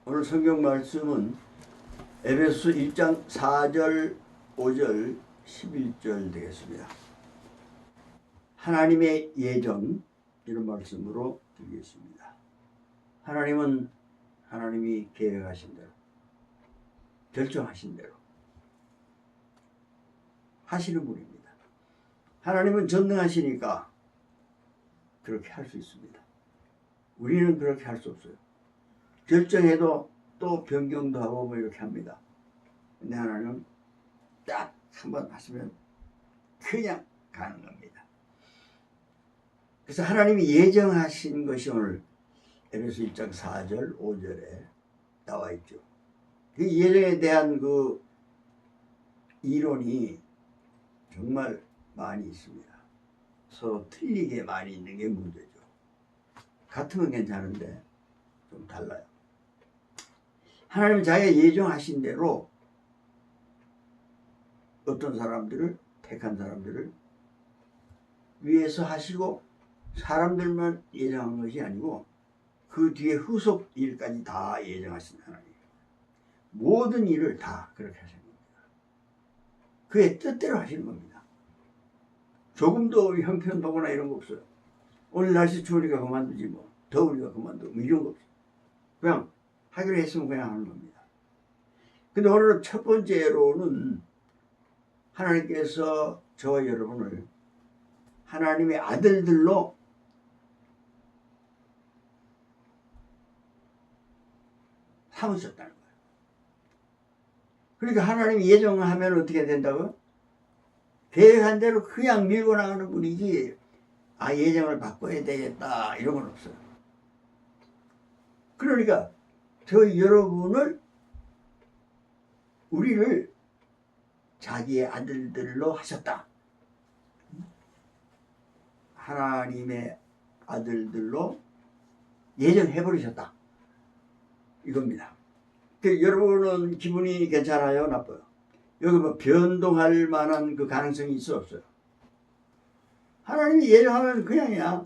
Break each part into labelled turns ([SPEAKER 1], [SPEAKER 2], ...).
[SPEAKER 1] 오늘 성경 말씀은 에베소 1장 4절, 5절, 11절 되겠습니다. 하나님의 예정, 이런 말씀으로 드리겠습니다. 하나님은 하나님이 계획하신 대로, 결정하신 대로 하시는 분입니다. 하나님은 전능하시니까 그렇게 할 수 있습니다. 우리는 그렇게 할 수 없어요. 결정해도 또 변경도 하고 뭐 이렇게 합니다. 근데 하나님은 딱 한번 하시면 그냥 가는 겁니다. 그래서 하나님이 예정하신 것이 오늘 에베소 1장 4절 5절에 나와 있죠. 그 예정에 대한 그 이론이 정말 많이 있습니다. 서로 틀리게 많이 있는 게 문제죠. 같으면 괜찮은데 좀 달라요. 하나님은 자기가 예정하신 대로 어떤 사람들을, 택한 사람들을 위해서 하시고, 사람들만 예정한 것이 아니고 그 뒤에 후속 일까지 다 예정하신 하나님. 모든 일을 다 그렇게 하신 겁니다. 그의 뜻대로 하시는 겁니다. 조금도 형편보거나 이런 거 없어요. 오늘 날씨 추우니까 그만두지 뭐, 더우니까 그만두고 뭐 이런 거 없어요. 그냥 하기로 했으면 그냥 하는 겁니다. 근데 오늘은 첫 번째로는 하나님께서 저와 여러분을 하나님의 아들들로 삼으셨다는 거예요. 그러니까 하나님이 예정하면 어떻게 된다고요? 계획한 대로 그냥 밀고 나가는 분이지, 아, 예정을 바꿔야 되겠다 이런 건 없어요. 그러니까 저 여러분을, 우리를 자기의 아들들로 하셨다. 하나님의 아들들로 예정해버리셨다. 이겁니다. 여러분은 기분이 괜찮아요? 나빠요? 여기 뭐 변동할 만한 그 가능성이 있어 없어요? 하나님이 예정하면 그냥이야.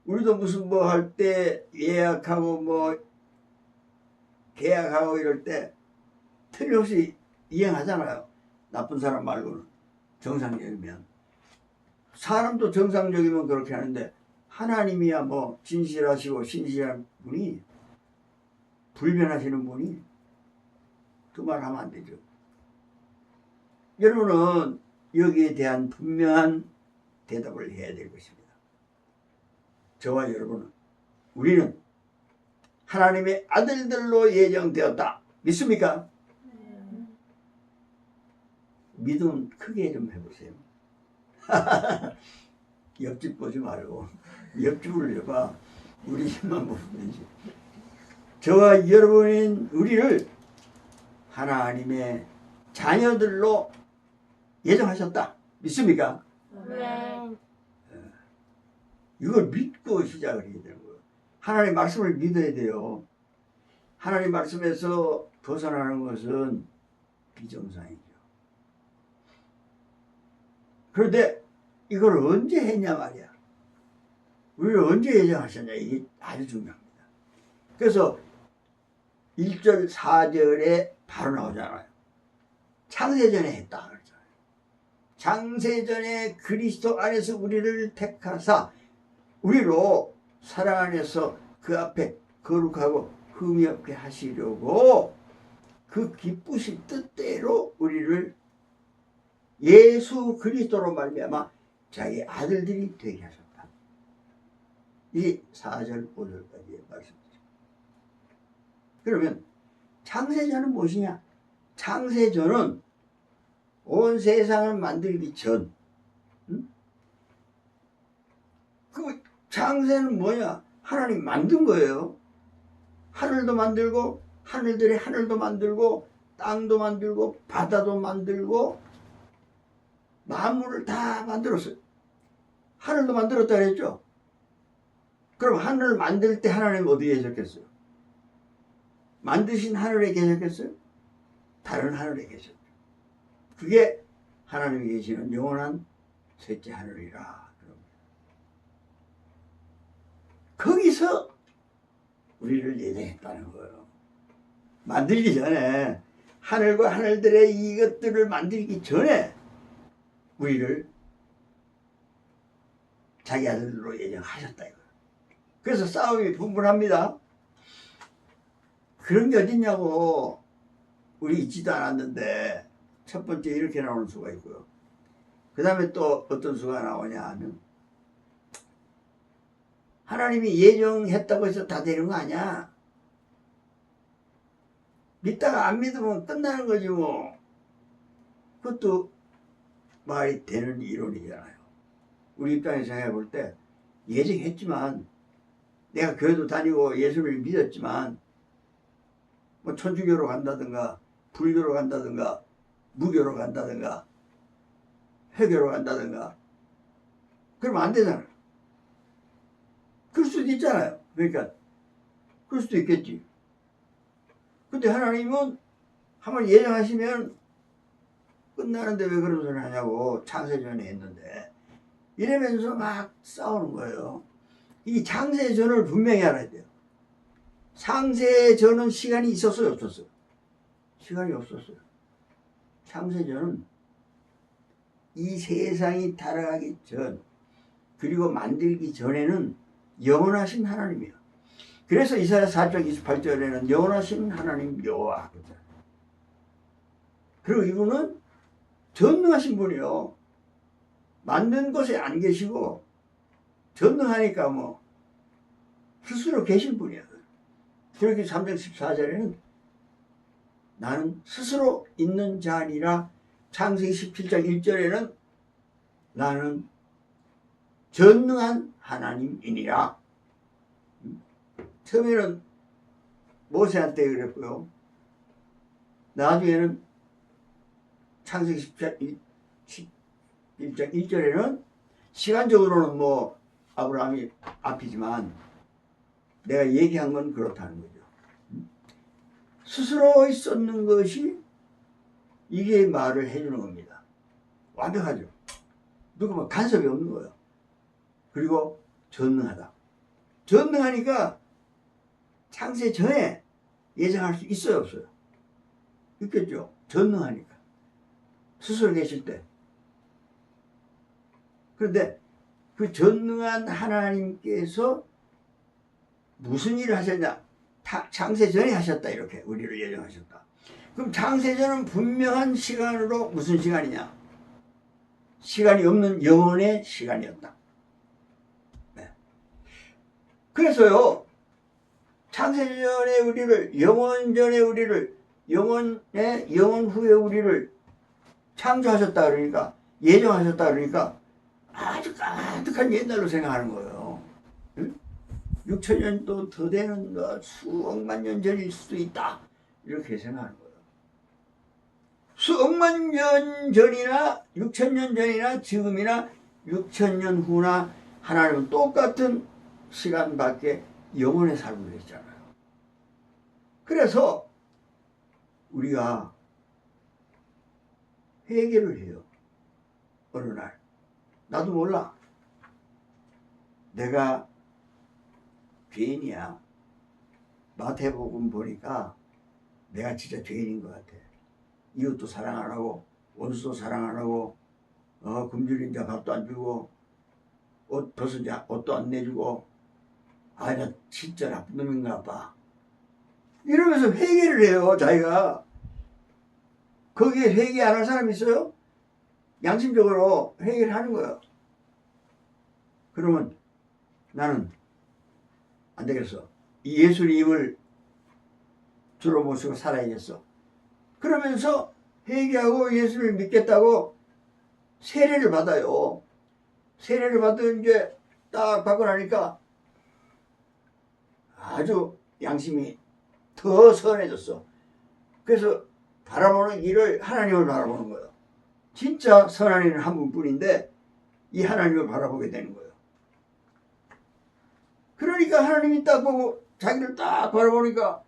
[SPEAKER 1] 우리도 무슨 뭐 할 때 예약하고 뭐 계약하고 이럴 때 틀림없이 이행하잖아요. 나쁜 사람 말고는. 정상적이면. 사람도 정상적이면 그렇게 하는데, 하나님이야 뭐 진실하시고 신실한 분이, 불변하시는 분이 그 말 하면 안 되죠. 여러분은 여기에 대한 분명한 대답을 해야 될 것입니다. 저와 여러분은, 우리는 하나님의 아들들로 예정되었다. 믿습니까? 믿음 크게 좀 해보세요. 옆집 보지 말고 옆집을 봐. 우리 집만 보면 되지. 저와 여러분인 우리를 하나님의 자녀들로 예정하셨다. 믿습니까?
[SPEAKER 2] 네.
[SPEAKER 1] 이걸 믿고 시작을 해야 되는 거예요. 하나님 말씀을 믿어야 돼요. 하나님 말씀에서 벗어나는 것은 비정상이죠. 그런데 이걸 언제 했냐 말이야. 우리를 언제 예정하셨냐, 이게 아주 중요합니다. 그래서 1절 4절에 바로 나오잖아요. 창세전에 했다 그러잖아요. 창세전에 그리스도 안에서 우리를 택하사 우리로 사랑 안에서 그 앞에 거룩하고 흠이 없게 하시려고 그 기쁘신 뜻대로 우리를 예수 그리스도로 말미암아 자기 아들들이 되게 하셨다. 이 4절 5절까지의 말씀이죠. 그러면 창세전은 무엇이냐? 창세전은 온 세상을 만들기 전, 그 창세는 뭐냐? 하나님 만든 거예요. 하늘도 만들고, 하늘들의 하늘도 만들고, 땅도 만들고, 바다도 만들고, 만물을 다 만들었어요. 하늘도 만들었다 그랬죠? 그럼 하늘을 만들 때 하나님 어디에 계셨겠어요? 만드신 하늘에 계셨겠어요? 다른 하늘에 계셨죠. 그게 하나님이 계시는 영원한 셋째 하늘이라. 거기서 우리를 예정했다는 거예요. 만들기 전에, 하늘과 하늘들의 이것들을 만들기 전에 우리를 자기 아들로 예정하셨다 이거. 그래서 싸움이 분분합니다. 그런 게 어딨냐고. 우리 있지도 않았는데 첫 번째 이렇게 나오는 수가 있고요. 그 다음에 또 어떤 수가 나오냐 하면, 하나님이 예정했다고 해서 다 되는 거 아니야. 믿다가 안 믿으면 끝나는 거지 뭐. 그것도 말이 되는 이론이잖아요. 우리 입장에서 생각해 볼 때, 예정했지만, 내가 교회도 다니고 예수를 믿었지만, 뭐 천주교로 간다든가 불교로 간다든가 무교로 간다든가 회교로 간다든가 그러면 안 되잖아요. 그럴 수도 있잖아요. 그러니까 그럴 수도 있겠지. 근데 하나님은 한번 예정하시면 끝나는데 왜 그런 소리 하냐고 창세전에 했는데, 이러면서 막 싸우는 거예요. 이 창세전을 분명히 알아야 돼요. 창세전은 시간이 있었어요, 없었어요? 시간이 없었어요. 창세전은 이 세상이 타락하기 전, 그리고 만들기 전에는 영원하신 하나님이에요. 그래서 이사야 4장 28절에는 영원하신 하나님 여호와. 그리고 이분은 전능하신 분이요. 만든 곳에 안 계시고 전능하니까 뭐 스스로 계신 분이야. 그렇게 3장 14절에는 나는 스스로 있는 자 아니라, 창세기 17장 1절에는 나는 전능한 하나님이니라. 처음에는 모세한테 그랬고요. 나중에는 창세기 11장 1절에는 시간적으로는 뭐 아브라함이 앞이지만 내가 얘기한 건 그렇다는 거죠. 스스로 있었는 것이 이게 말을 해주는 겁니다. 완벽하죠. 누구 뭐 간섭이 없는 거예요. 그리고 전능하다. 전능하니까 창세 전에 예정할 수 있어요, 없어요? 있겠죠. 전능하니까. 스스로 계실 때. 그런데 그 전능한 하나님께서 무슨 일을 하셨냐? 창세 전에 하셨다, 이렇게 우리를 예정하셨다. 그럼 창세 전은 분명한 시간으로, 무슨 시간이냐? 시간이 없는 영원의 시간이었다. 네. 그래서요, 창세 전에 우리를, 영원 전에 우리를, 영원 후에 우리를 창조하셨다 그러니까, 예정하셨다 그러니까 아주 까득한 옛날로 생각하는 거예요. 응? 6천년도 더 되는 거, 수억만 년 전일 수도 있다, 이렇게 생각하는 거예요. 수억만 년 전이나 6천년 전이나 지금이나 6천년 후나 하나님은 똑같은 시간밖에 영원에 살고 계시잖아요. 그래서 우리가 회개를 해요. 어느 날 나도 몰라, 내가 죄인이야. 마태복음 보니까 내가 진짜 죄인인 것 같아. 이웃도 사랑 안 하고, 원수도 사랑 안 하고, 굶주린 자 밥도 안 주고, 옷 벗은 자 옷도 안 내주고, 아, 나 진짜 나쁜 놈인가 봐. 이러면서 회개를 해요, 자기가. 거기에 회개 안 할 사람이 있어요? 양심적으로 회개를 하는 거예요. 그러면 나는 안 되겠어. 이 예수님을 주로 모시고 살아야겠어. 그러면서 회개하고 예수를 믿겠다고 세례를 받아요. 세례를 받은 게 딱 받고 나니까 아주 양심이 더 선해졌어. 그래서 바라보는 길을 하나님을 바라보는 거예요. 진짜 선한 이는 한 분뿐인데 이 하나님을 바라보게 되는 거예요. 그러니까 하나님이 딱 보고 자기를 딱 바라보니까,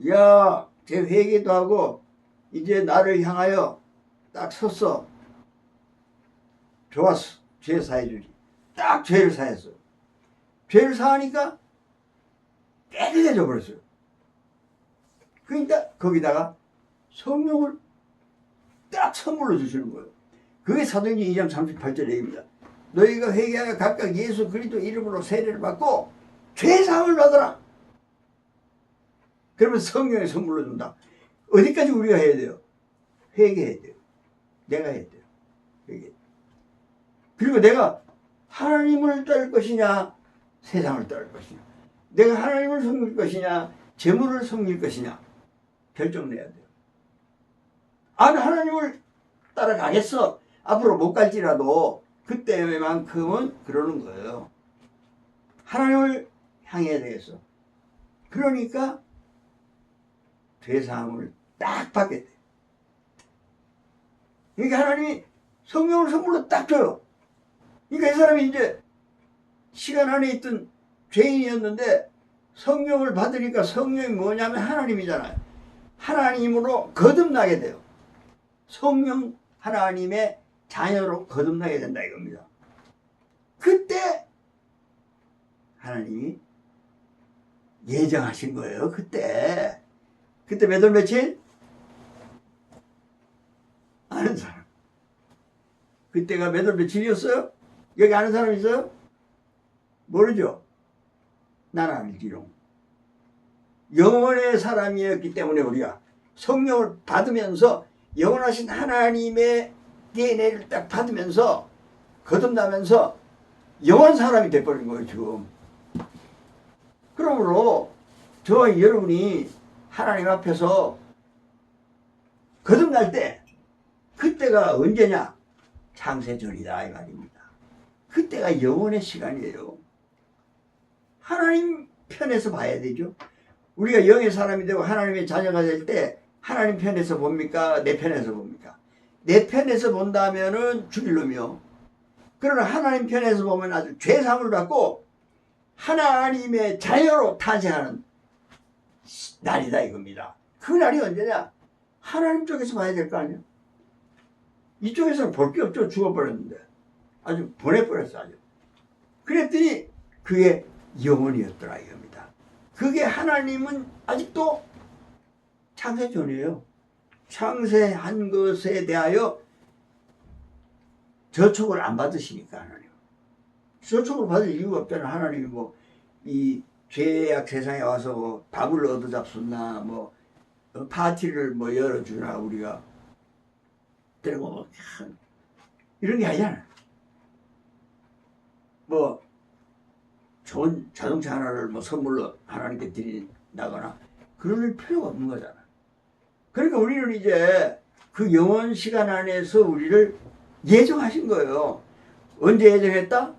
[SPEAKER 1] 야, 쟤 회개도 하고 이제 나를 향하여 딱 섰어. 좋았어. 죄 사해주지. 딱 죄를 사했어. 죄를 사하니까 깨끗해져 버렸어요. 그러니까 거기다가 성령을 딱 선물로 주시는 거예요. 그게 사도행전 2장 38절 얘기입니다. 너희가 회개하여 각각 예수 그리스도 이름으로 세례를 받고 죄사함을 받으라. 그러면 성령의 선물로 준다. 어디까지 우리가 해야 돼요? 회개해야 돼요. 내가 해야 돼요. 회개. 그리고 내가 하나님을 따를 것이냐 세상을 따를 것이냐, 내가 하나님을 섬길 것이냐 재물을 섬길 것이냐 결정내야 돼요. 나는 하나님을 따라가겠어. 앞으로 못 갈지라도 그때만큼은 그러는 거예요. 하나님을 향해야 되겠어. 그러니까 죄사함을 딱 받게 돼. 그러니까 하나님이 성령을 선물로 딱 줘요. 그러니까 이 사람이 이제 시간 안에 있던 죄인이었는데 성령을 받으니까 성령이 뭐냐면 하나님이잖아요. 하나님으로 거듭나게 돼요. 성령 하나님의 자녀로 거듭나게 된다 이겁니다. 그때 하나님이 예정하신 거예요. 그때 몇 월 며칠? 아는 사람. 그때가 몇 월 며칠이었어요? 여기 아는 사람 있어요? 모르죠? 나는 알지롱. 영원의 사람이었기 때문에 우리가 성령을 받으면서 영원하신 하나님의 DNA를 딱 받으면서 거듭나면서 영원 사람이 돼버린 거예요 지금. 그러므로 저와 여러분이 하나님 앞에서 거듭날 때 그때가 언제냐? 창세전이다 이 말입니다. 그때가 영원의 시간이에요. 하나님 편에서 봐야 되죠. 우리가 영의 사람이 되고 하나님의 자녀가 될 때 하나님 편에서 봅니까? 내 편에서 봅니까? 내 편에서 본다면은 죽일 놈이요. 그러나 하나님 편에서 보면 아주 죄사함을 받고 하나님의 자녀로 탄생하는 날이다 이겁니다. 그 날이 언제냐? 하나님 쪽에서 봐야 될 거 아니에요. 이쪽에서는 볼 게 없죠. 죽어버렸는데 아주 보내버렸어. 아주. 그랬더니 그게 영원이었더라 이겁니다. 그게 하나님은 아직도 창세전이에요. 창세한 것에 대하여 저촉을 안 받으시니까 하나님. 저촉을 받을 이유가 없잖아. 하나님이 뭐 이 죄악 세상에 와서 뭐 밥을 얻어 잡수나 뭐 파티를 뭐 열어주나 우리가 그리고 뭐 이런 게 아니잖아. 뭐 좋은 자동차 하나를 뭐 선물로 하나님께 드린다거나 그럴 필요가 없는 거잖아. 그러니까 우리는 이제 그 영원 시간 안에서 우리를 예정하신 거예요. 언제 예정했다?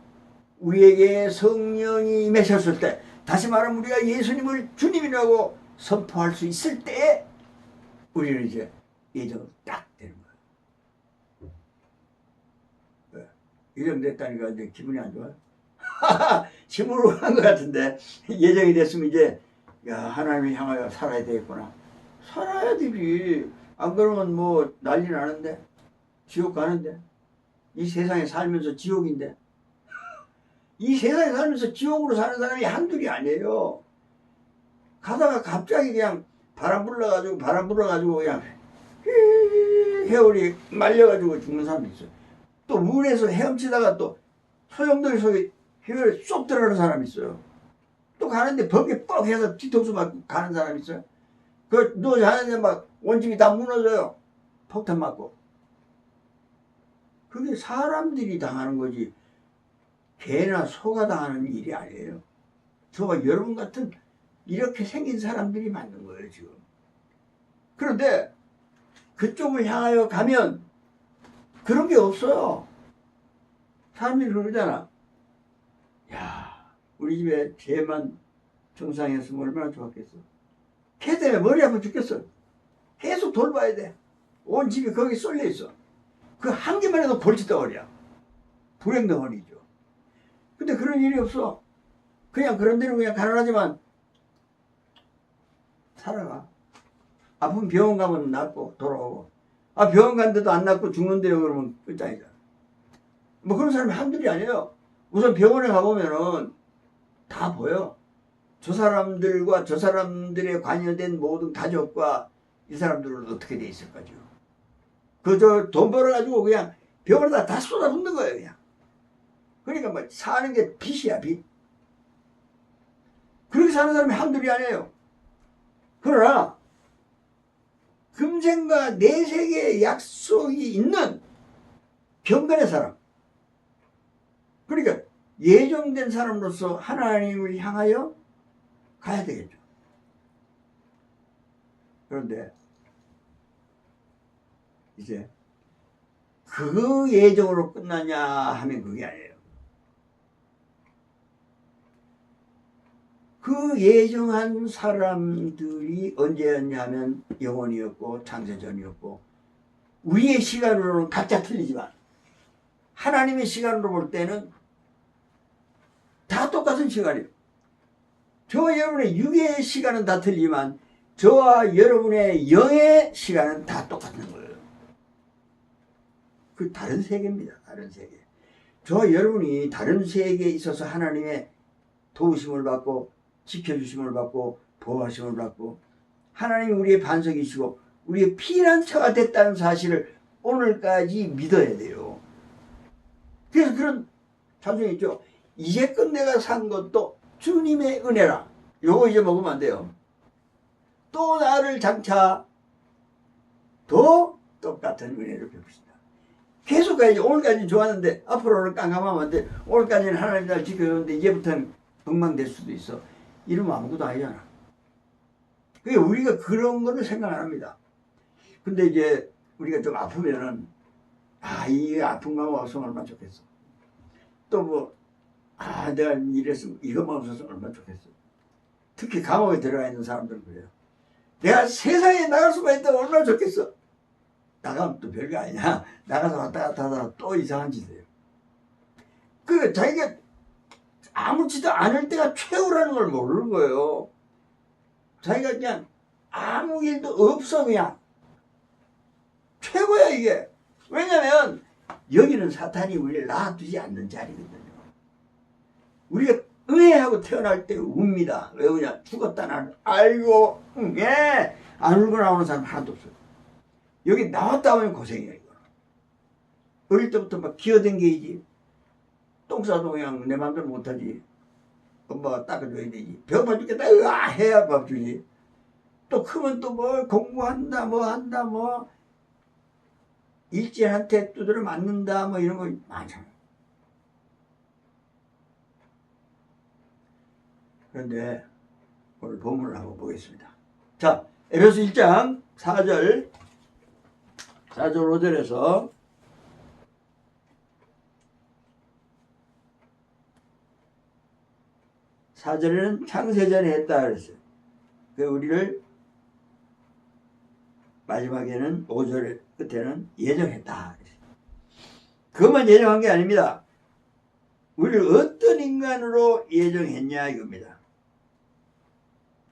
[SPEAKER 1] 우리에게 성령이 임하셨을 때, 다시 말하면 우리가 예수님을 주님이라고 선포할 수 있을 때 우리는 이제 예정이 딱 되는 거예요. 예정됐다니까 이제 기분이 안 좋아요? 힘으로 한 것 같은데 예정이 됐으면 이제 야 하나님을 향하여 살아야 되겠구나. 살아야 되지. 안 그러면 뭐 난리 나는데 지옥 가는데 이 세상에 살면서 지옥인데 이 세상에 살면서 지옥으로 사는 사람이 한둘이 아니에요. 가다가 갑자기 그냥 바람 불러가지고 그냥 해오리 말려가지고 죽는 사람이 있어요. 또 물에서 헤엄치다가 또 소용돌이 속에 해열에 쏙 들어가는 사람이 있어요. 또 가는데 벽에 뻑 해서 뒤통수 맞고 가는 사람이 있어요. 그 누워 자는데 막 온집이 다 무너져요. 폭탄 맞고. 그게 사람들이 당하는 거지 개나 소가 당하는 일이 아니에요. 저와 여러분 같은 이렇게 생긴 사람들이 맞는 거예요 지금. 그런데 그쪽을 향하여 가면 그런 게 없어요. 사람들이 그러잖아. 야 우리 집에 개만 정상이었으면 얼마나 좋았겠어. 개 때문에 머리 아파 죽겠어. 계속 돌봐야 돼. 온 집이 거기 쏠려 있어. 그 한 개만 해도 골칫덩어리야. 불행덩어리죠. 근데 그런 일이 없어. 그냥 그런 대로 그냥 가난하지만 살아가. 아프면 병원 가면 낫고 돌아오고. 아 병원 갔는데도 안 낫고 죽는데요 그러면 끝장이잖아. 뭐 그런 사람이 한둘이 아니에요. 우선 병원에 가보면은 다 보여. 저 사람들과 저 사람들의 관여된 모든 가족과 이 사람들은 어떻게 돼 있을 거죠? 그저 돈 벌어가지고 그냥 벽을 다 쏟아붓는 거예요, 그냥. 그러니까 뭐 사는 게 빚이야, 빚. 그렇게 사는 사람이 한둘이 아니에요. 그러나 금생과 내세계의 약속이 있는 경건의 사람, 그러니까 예정된 사람으로서 하나님을 향하여 가야 되겠죠. 그런데 이제 그 예정으로 끝나냐 하면 그게 아니에요. 그 예정한 사람들이 언제였냐면 영원이었고 창세전이었고, 우리의 시간으로는 각자 틀리지만 하나님의 시간으로 볼 때는 다 똑같은 시간이에요. 저와 여러분의 육의 시간은 다 틀리지만 저와 여러분의 영의 시간은 다 똑같은 거예요. 그 다른 세계입니다. 다른 세계. 저와 여러분이 다른 세계에 있어서 하나님의 도우심을 받고 지켜주심을 받고 보호하심을 받고 하나님이 우리의 반석이시고 우리의 피난처가 됐다는 사실을 오늘까지 믿어야 돼요. 그래서 그런 찬송이 있죠. 이제껏 내가 산 것도 주님의 은혜라. 요거 이제 먹으면 안 돼요. 또 나를 장차 더 똑같은 은혜를 베푸신다. 계속 가야지. 오늘까지는 좋았는데 앞으로는 깜깜하면 안 돼. 오늘까지는 하나님 날 지켜줬는데 이제부터는 엉망될 수도 있어. 이러면 아무것도 아니잖아. 그게 우리가 그런 거를 생각 안 합니다. 근데 이제 우리가 좀 아프면은 이 아픈 거 없으면 얼마나 좋겠어. 또 뭐 내가 이랬으면 이것만 없었으면 얼마나 좋겠어. 특히 감옥에 들어가 있는 사람들은 그래요. 내가 세상에 나갈 수만 있다면 얼마나 좋겠어. 나가면 또 별거 아니야. 나가서 왔다 갔다 하다가 또 이상한 짓 해요. 그 자기가 아무렇지도 않을 때가 최후라는 걸 모르는 거예요. 자기가 그냥 아무 일도 없어 그냥 최고야 이게. 왜냐면 여기는 사탄이 우리를 놔두지 않는 자리거든요. 우리가 응애하고 태어날 때 웁니다. 왜 우냐? 죽었다 나는 알고 응애 안 울고 나오는 사람 하나도 없어요. 여기 나왔다 하면 고생이야 이거. 어릴 때부터 막 기어댕기지. 똥 싸도 그냥 내 맘대로 못하지. 엄마가 닦아줘야 되지. 배고파 죽겠다 으아 해야 밥 주지. 또 크면 또 뭐 공부한다 뭐 한다 뭐 일진한테 두드려 맞는다 뭐 이런 거 많잖아. 그런데 오늘 본문을 한번 보겠습니다. 자, 에베소 1장 4절 5절에서 4절에는 창세전에 했다 그랬어요. 그 우리를 마지막에는 5절 끝에는 예정했다 그랬어요. 그것만 예정한 게 아닙니다. 우리를 어떤 인간으로 예정했냐 이겁니다.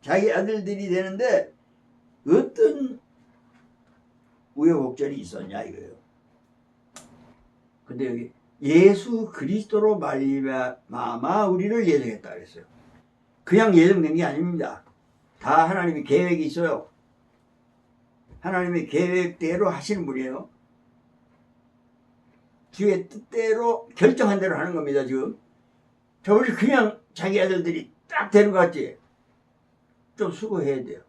[SPEAKER 1] 자기 아들들이 되는데 어떤 우여곡절이 있었냐 이거예요. 근데 여기 예수 그리스도로 말미암아 우리를 예정했다 그랬어요. 그냥 예정된 게 아닙니다. 다 하나님의 계획이 있어요. 하나님의 계획대로 하시는 분이에요. 주의 뜻대로 결정한 대로 하는 겁니다. 지금 저 우리 그냥 자기 아들들이 딱 되는 것 같지? 좀 수고해야 돼요.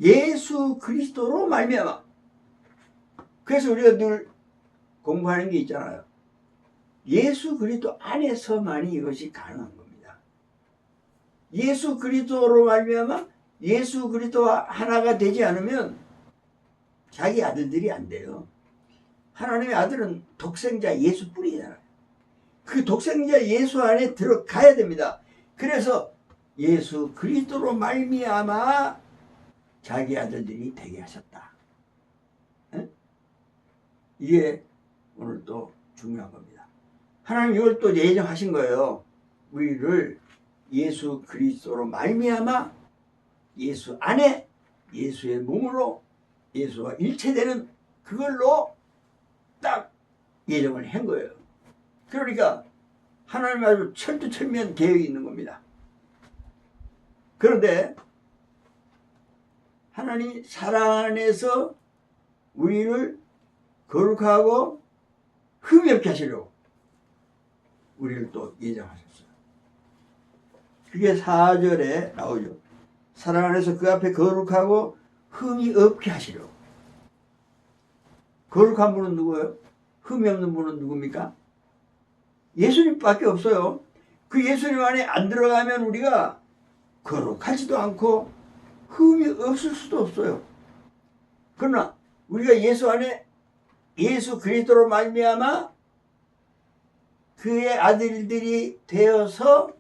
[SPEAKER 1] 예수 그리스도로 말미암아. 그래서 우리가 늘 공부하는 게 있잖아요. 예수 그리스도 안에서만이 이것이 가능한 겁니다. 예수 그리스도로 말미암아 예수 그리스도와 하나가 되지 않으면 자기 아들들이 안 돼요. 하나님의 아들은 독생자 예수뿐이잖아요. 그 독생자 예수 안에 들어가야 됩니다. 그래서 예수 그리스도로 말미암아 자기 아들들이 되게 하셨다. 에? 이게 오늘 또 중요한 겁니다. 하나님 이걸 또 예정하신 거예요. 우리를 예수 그리스도로 말미암아 예수 안에 예수의 몸으로 예수와 일체되는 그걸로 딱 예정을 한 거예요. 그러니까 하나님 아주 철두철미한 계획이 있는 겁니다. 그런데 하나님이 사랑 안에서 우리를 거룩하고 흠이 없게 하시려고 우리를 또 예정하셨어요. 그게 4절에 나오죠. 사랑 안에서 그 앞에 거룩하고 흠이 없게 하시려고. 거룩한 분은 누구예요? 흠이 없는 분은 누굽니까? 예수님밖에 없어요. 그 예수님 안에 안 들어가면 우리가 거룩하지도 않고 흠이 없을 수도 없어요. 그러나 우리가 예수 안에 예수 그리스도로 말미암아 그의 아들들이 되어서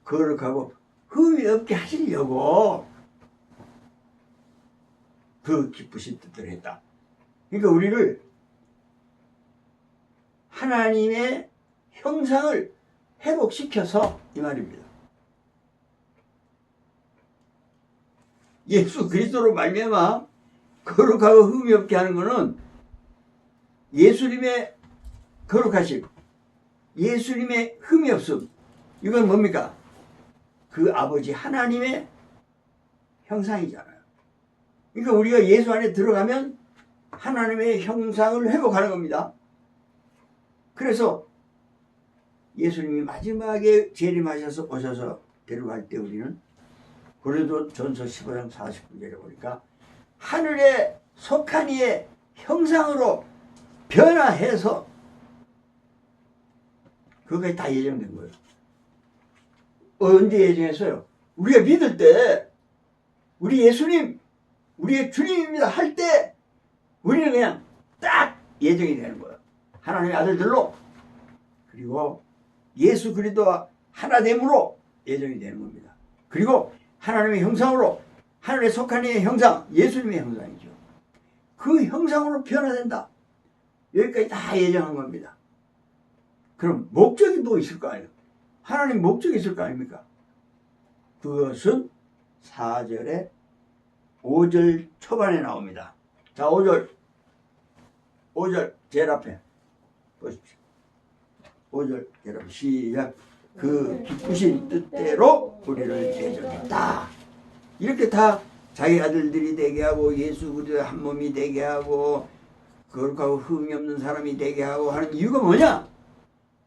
[SPEAKER 1] 거룩하고 흠이 없게 하시려고 그 기쁘신 뜻을 했다. 그러니까 우리를 하나님의 형상을 회복시켜서 이 말입니다. 예수 그리스도로 말미암아 거룩하고 흠이 없게 하는 것은 예수님의 거룩하심, 예수님의 흠이 없음, 이건 뭡니까? 그 아버지 하나님의 형상이잖아요. 그러니까 우리가 예수 안에 들어가면 하나님의 형상을 회복하는 겁니다. 그래서 예수님이 마지막에 재림하셔서 오셔서 데려갈 때 우리는 고린도전서 15장 49절에 보니까 하늘에 속한 이의 형상으로 변화해서 그것까지 다 예정된 거예요. 언제 예정했어요? 우리가 믿을 때 우리 예수님 우리의 주님입니다 할 때 우리는 그냥 딱 예정이 되는 거예요. 하나님의 아들들로, 그리고 예수 그리스도와 하나됨으로 예정이 되는 겁니다. 그리고 하나님의 형상으로, 하늘에 속한 이의 형상, 예수님의 형상이죠. 그 형상으로 변화된다. 여기까지 다 예정한 겁니다. 그럼 목적이 뭐 있을 거 아니에요? 하나님 목적이 있을 거 아닙니까? 그것은 4절에 5절 초반에 나옵니다. 자, 5절 제일 앞에 보십시오. 5절 여러분 시작. 그 기쁘신 뜻대로 우리를 예정했다. 이렇게 다 자기 아들들이 되게 하고 예수 그리스도의 한 몸이 되게 하고 거룩하고 흠이 없는 사람이 되게 하고 하는 이유가 뭐냐?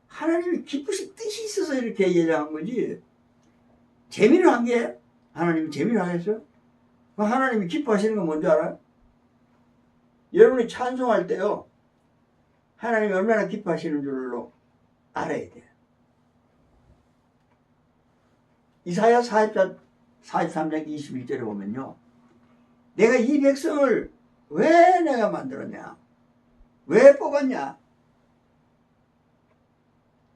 [SPEAKER 1] 하나님이 기쁘신 뜻이 있어서 이렇게 예정한 거지. 재미를 한 게 하나님이 재미를 하겠어요? 하나님이 기뻐하시는 건 뭔지 알아요? 여러분이 찬송할 때요, 하나님이 얼마나 기뻐하시는 줄로 알아야 돼요. 이사야 43장 21절에 보면요, 내가 이 백성을 왜 내가 만들었냐? 왜 뽑았냐?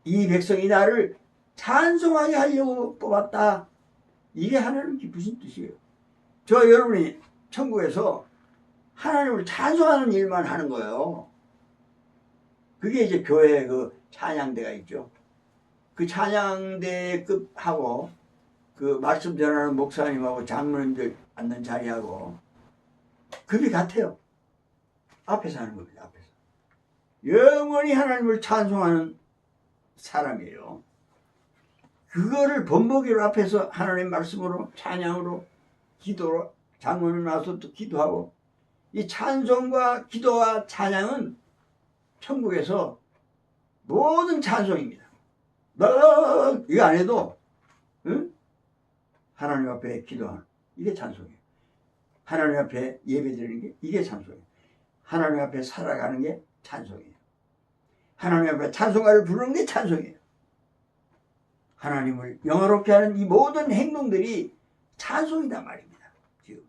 [SPEAKER 1] 이 백성이 나를 찬송하게 하려고 뽑았다. 이게 하나님 기쁘신 뜻이에요. 저 여러분이 천국에서 하나님을 찬송하는 일만 하는 거예요. 그게 이제 교회 그 찬양대가 있죠. 그 찬양대 급하고 그 말씀 전하는 목사님하고 장로님들 앉는 자리하고 급이 같아요. 앞에서 하는 겁니다. 앞에서. 영원히 하나님을 찬송하는 사람이에요. 그거를 본보기로 앞에서 하나님 말씀으로 찬양으로 기도로 장로님 나와서 또 기도하고, 이 찬송과 기도와 찬양은 천국에서 모든 찬송입니다. 이거 안 해도 응? 하나님 앞에 기도하는 이게 찬송이에요. 하나님 앞에 예배드리는 게 이게 찬송이에요. 하나님 앞에 살아가는 게 찬송이에요. 하나님 앞에 찬송가를 부르는 게 찬송이에요. 하나님을 영화롭게 하는 이 모든 행동들이 찬송이단 말입니다. 지금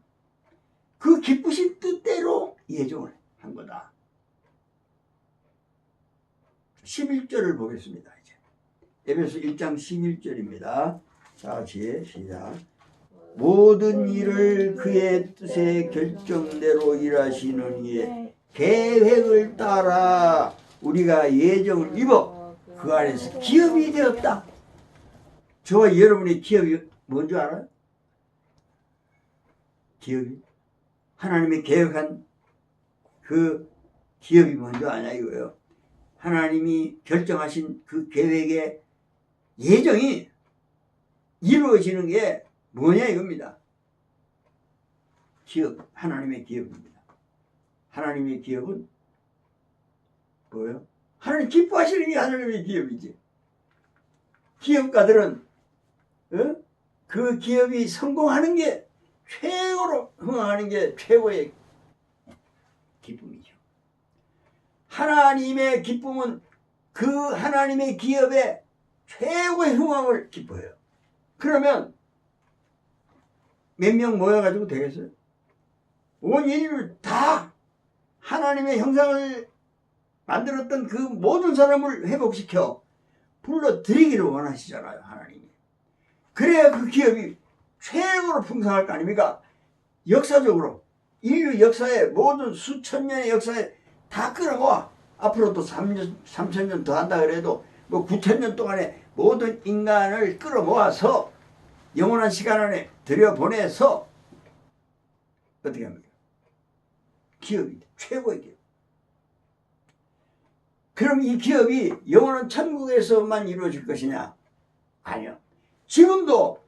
[SPEAKER 1] 그 기쁘신 뜻대로 예정을 한 거다. 11절을 보겠습니다. 이제 에베소 1장 11절입니다. 자, 같이 시작. 모든 일을 그의 뜻의 결정대로 일하시는 이의 계획을 따라 우리가 예정을 입어 그 안에서 기업이 되었다. 저와 여러분의 기업이 뭔지 알아요? 기업이 하나님이 계획한 그 기업이 뭔지 아냐 이거예요. 하나님이 결정하신 그 계획에 예정이 이루어지는 게 뭐냐 이겁니다. 기업, 하나님의 기업입니다. 하나님의 기업은 뭐예요? 하나님 기뻐하시는 게 하나님의 기업이지. 기업가들은 그 기업이 성공하는 게 최고로 흥하는 게 최고의 기쁨이죠. 하나님의 기쁨은 그 하나님의 기업의 최고의 흥황을 기뻐해요. 그러면 몇 명 모여가지고 되겠어요? 온 인류를 다 하나님의 형상을 만들었던 그 모든 사람을 회복시켜 불러들이기를 원하시잖아요, 하나님이. 그래야 그 기업이 최고로 풍성할 거 아닙니까? 역사적으로 인류 역사의 모든 수천 년의 역사에 다 끌어모아 앞으로도 3,000년 더 한다 그래도 뭐 9,000년 동안에 모든 인간을 끌어모아서 영원한 시간 안에 들여보내서 어떻게 합니까? 기업이 최고의 기업. 그럼 이 기업이 영원한 천국에서만 이루어질 것이냐? 아니요. 지금도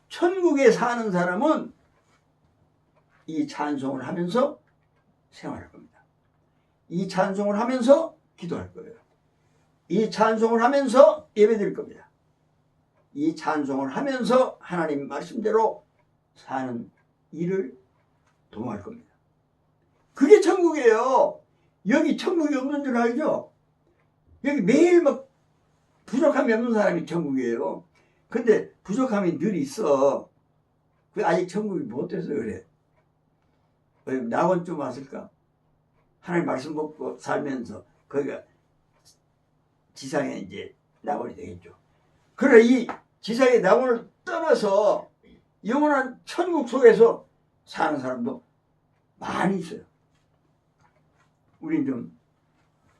[SPEAKER 1] 천국에 사는 사람은 이 찬송을 하면서 생활할 겁니다. 이 찬송을 하면서 기도할 거예요. 이 찬송을 하면서 예배드릴 겁니다. 이 찬송을 하면서 하나님 말씀대로 사는 일을 도모할 겁니다. 그게 천국이에요. 여기 천국이 없는 줄 알죠? 여기 매일 막 부족함이 없는 사람이 천국이에요. 근데 부족함이 늘 있어. 그 아직 천국이 못 돼서 그래. 낙원 좀 왔을까? 하나님 말씀 먹고 살면서 거기가 지상에 이제 낙원이 되겠죠. 그래 이 지상의 낙원을 떠나서 영원한 천국 속에서 사는 사람도 많이 있어요. 우린 좀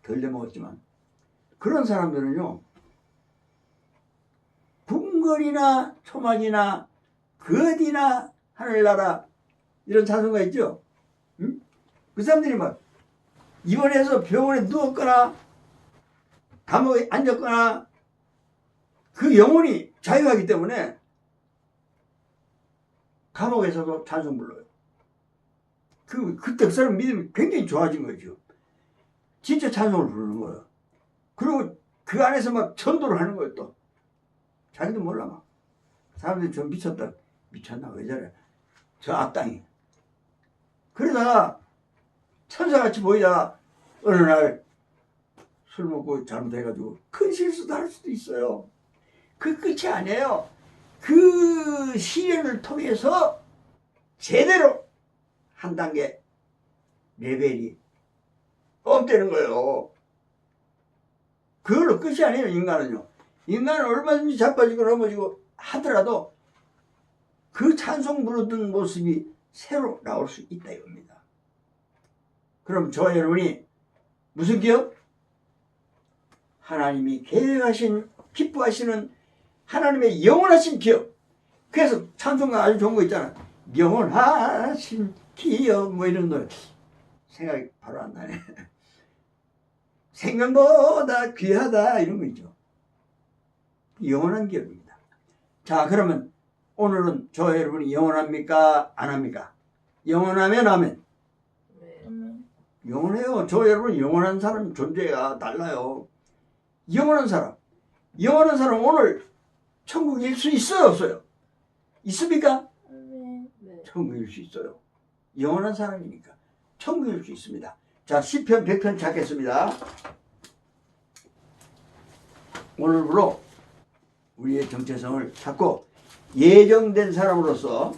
[SPEAKER 1] 덜 돼먹었지만 그런 사람들은요 궁궐이나 초막이나 그 어디나 하늘나라 이런 찬송가 있죠. 응? 그 사람들이 막 입원해서 병원에 누웠거나 감옥에 앉았거나 그 영혼이 자유하기 때문에 감옥에서도 찬송 불러요. 그때 그 사람 믿음이 굉장히 좋아진 거죠. 진짜 찬송을 부르는 거예요. 그리고 그 안에서 막 전도를 하는 거예요 또. 자기도 몰라 막. 사람들이 좀 미쳤다. 미쳤나 왜 저래. 저 악당이. 그러다가 천사같이 보이다가 어느 날 술 먹고 잘못해가지고 큰 실수도 할 수도 있어요. 그 끝이 아니에요. 그 시련을 통해서 제대로 한 단계 레벨이 업되는 거예요. 그걸로 끝이 아니에요. 인간은요. 인간은 얼마든지 자빠지고 넘어지고 하더라도 그 찬송 부르던 모습이 새로 나올 수 있다 이겁니다. 그럼 저와 여러분이 무슨 기업? 하나님이 계획하신 기뻐하시는 하나님의 영원하신 기업. 그래서 찬송가 아주 좋은 거 있잖아. 영원하신 기업 뭐 이런 노래 생각이 바로 안 나네. 생명보다 귀하다 이런 거 있죠. 영원한 기업입니다. 자 그러면 오늘은 저 여러분이 영원합니까? 안 합니까? 영원하면 아멘. 영원해요. 저 여러분 영원한 사람 존재가 달라요. 영원한 사람. 영원한 사람 오늘 천국일 수 있어요 없어요? 있습니까?
[SPEAKER 2] 네.
[SPEAKER 1] 천국일 수 있어요. 영원한 사람이니까 천국일 수 있습니다. 자 10편 100편 찾겠습니다. 오늘부로 우리의 정체성을 찾고 예정된 사람으로서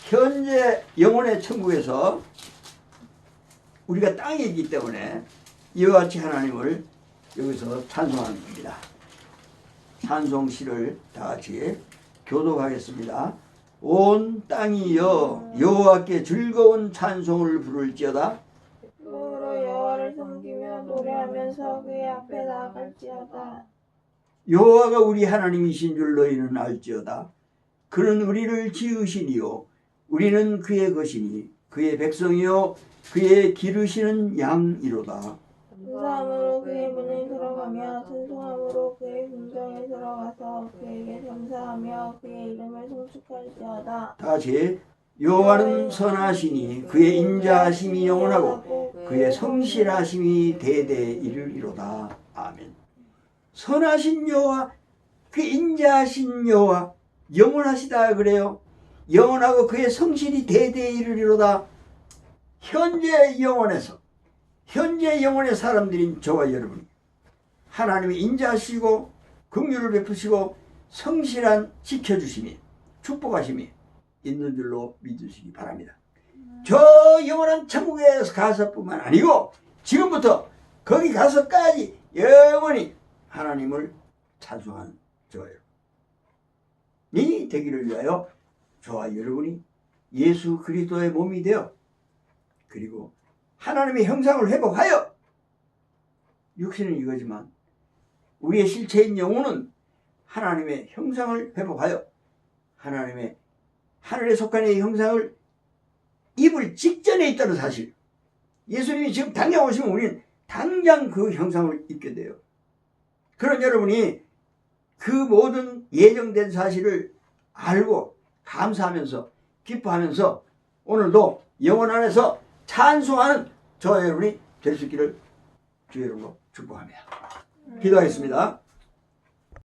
[SPEAKER 1] 현재 영혼의 천국에서 우리가 땅에 있기 때문에 이와 같이 하나님을 여기서 찬송하는 겁니다. 찬송시를 다 같이 교독하겠습니다. 온 땅이여 여호와께 즐거운 찬송을 부를지어다.
[SPEAKER 2] 기쁨으로 여호와를 섬기며 노래하면서 그의 앞에 나아갈지어다.
[SPEAKER 1] 여호와가 우리 하나님이신 줄 너희는 알지어다. 그는 우리를 지으시니요 우리는 그의 것이니 그의 백성이요 그의 기르시는 양이로다.
[SPEAKER 2] 감사함으로 그의 문에 들어가며 찬송함으로 그의 궁정에 들어가서 그에게 감사하며 그의 이름을 송축할지어다.
[SPEAKER 1] 다 같이 여호와는 선하시니 그의 인자하심이 영원하고 그의 성실하심이 대대에 이르리로다. 아멘. 선하신 여호와, 그의 인자하신 여호와, 영원하시다 그래요. 영원하고 그의 성실이 대대에 이르리로다. 현재 영원에서, 현재 영원의 사람들인 저와 여러분이 하나님의 인자하시고 긍휼을 베푸시고 성실한 지켜주심이, 축복하심이 있는 줄로 믿으시기 바랍니다. 저 영원한 천국에 가서뿐만 아니고 지금부터 거기 가서까지 영원히 하나님을 찬송하는 저와 여러분이 되기를 위하여 저와 여러분이 예수 그리스도의 몸이 되어 그리고 하나님의 형상을 회복하여, 육신은 이거지만 우리의 실체인 영혼은 하나님의 형상을 회복하여 하나님의 하늘에 속한 이 형상을 입을 직전에 있다는 사실, 예수님이 지금 당장 오시면 우리는 당장 그 형상을 입게 돼요. 그런 여러분이 그 모든 예정된 사실을 알고 감사하면서 기뻐하면서 오늘도 영혼 안에서 찬송하는 저와 여러분이 될 수 있기를 주의 이름으로 축복합니다. 기도하겠습니다.